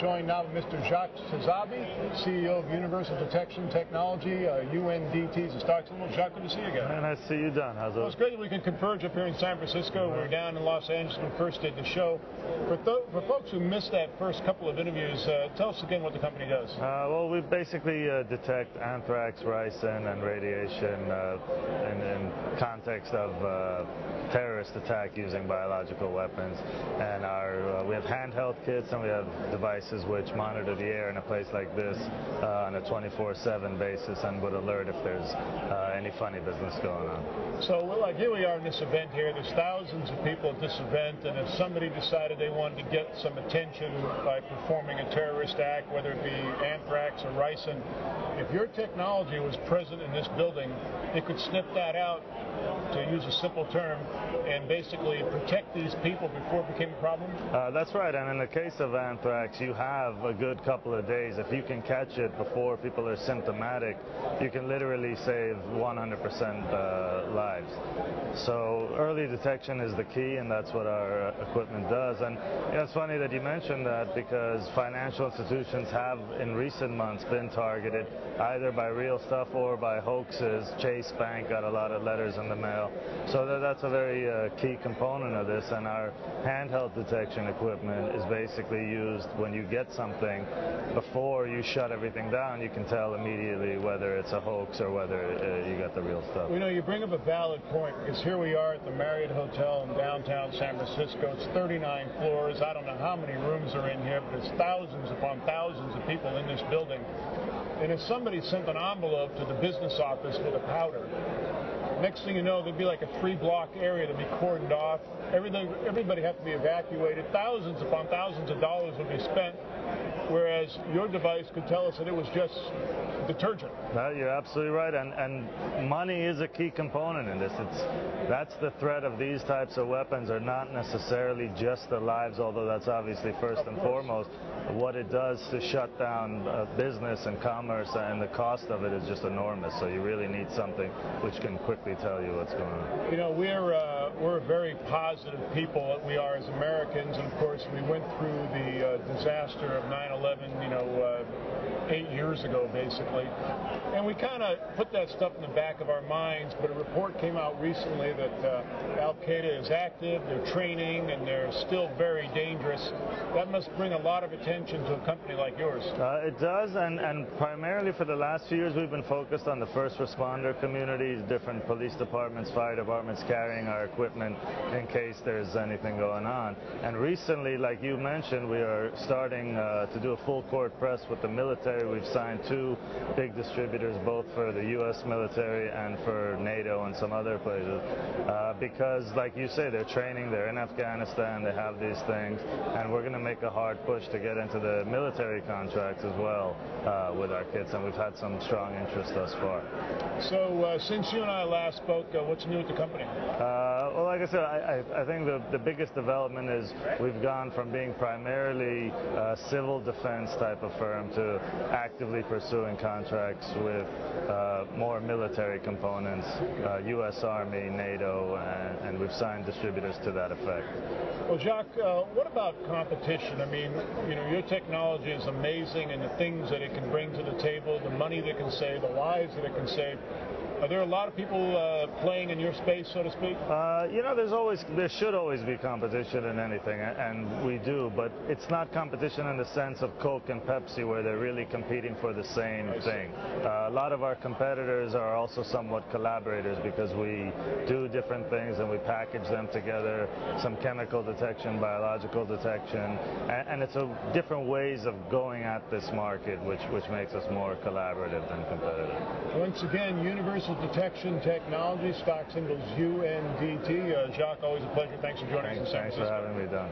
joined now with Mr. Jacques Cezabi, CEO of Universal Detection Technology, UNDT is a stock symbol. Jacques, good to see you again. Nice to see you, Don. How's it? Well, it's great that we can converge up here in San Francisco. We're down in Los Angeles when we first did the show. For folks who missed that first couple of interviews, tell us again what the company does. Well, we basically detect anthrax, ricin, and radiation in context of terrorist attack using biological weapons. And we have handheld kits and we have devices which monitor the air in a place like this on a 24/7 basis and would alert if there's any funny business going on. So, like, here we are in this event here. There's thousands of people at this event, and if somebody decided they wanted to get some attention by performing a terrorist act, whether it be anthrax or ricin, if your technology was present in this building, it could snip that out, to use a simple term, and basically protect these people before it became a problem? That's right, and in the case of anthrax, you have a good couple of days. If you can catch it before people are symptomatic, you can literally save 100% lives. So early detection is the key, and that's what our equipment does. And it's funny that you mentioned that, because financial institutions have in recent months been targeted either by real stuff or by hoaxes. Chase Bank got a lot of letters in the mail. So that's a very key component of this, and our handheld detection equipment is basically used when you get something. Before you shut everything down, you can tell immediately whether it's a hoax or whether you got the real stuff. You know, you bring up a valid point, because here we are at the Marriott Hotel in downtown San Francisco. It's 39 floors. I don't know how many rooms are in here, but it's thousands upon thousands of people in this building. And if somebody sent an envelope to the business office with a powder, next thing you know, there'd be like a 3-block area to be cordoned off. Everybody have to be evacuated. Thousands upon thousands of dollars would be spent, whereas your device could tell us that it was just detergent. No, you're absolutely right, and money is a key component in this. That's the threat of these types of weapons, are not necessarily just the lives, although that's obviously first and foremost. What it does to shut down business and commerce, and the cost of it is just enormous. So you really need something which can quickly tell you what's going on. You know, we're very positive people, we are as Americans, and of course we went through the disaster of 9/11, 8 years ago basically, and we kind of put that stuff in the back of our minds. But a report came out recently that Al-Qaeda is active, they're training, and they're still very dangerous. That must bring a lot of attention to a company like yours. It does, and primarily for the last few years we've been focused on the first responder communities, different police departments, fire departments carrying our equipment in case there's anything going on. And recently, like you mentioned, we are starting to do a full court press with the military. We've signed 2 big distributors, both for the U.S. military and for NATO and some other places, because, like you say, they're training, they're in Afghanistan, they have these things, and we're going to make a hard push to get into the military contracts as well with our kits, and we've had some strong interest thus far. So since you and I last spoke, what's new at the company? Well, like I said, I think the biggest development is we've gone from being primarily a civil defense type of firm to actively pursuing contracts with more military components, U.S. Army, NATO, and we've signed distributors to that effect. Well, Jacques, what about competition? I mean, your technology is amazing, and the things that it can bring to the table, the money that it can save, the lives that it can save. Are there a lot of people playing in your space, so to speak? There should always be competition in anything, and we do, but it's not competition in the sense of Coke and Pepsi where they're really competing for the same thing. A lot of our competitors are also somewhat collaborators, because we do different things and we package them together, some chemical detection, biological detection, and it's different ways of going at this market, which makes us more collaborative than competitive. Once again, Universal Detection Technology, stock symbols UNDT. Jacques, always a pleasure. Thanks for joining us. Thanks for having me, Don.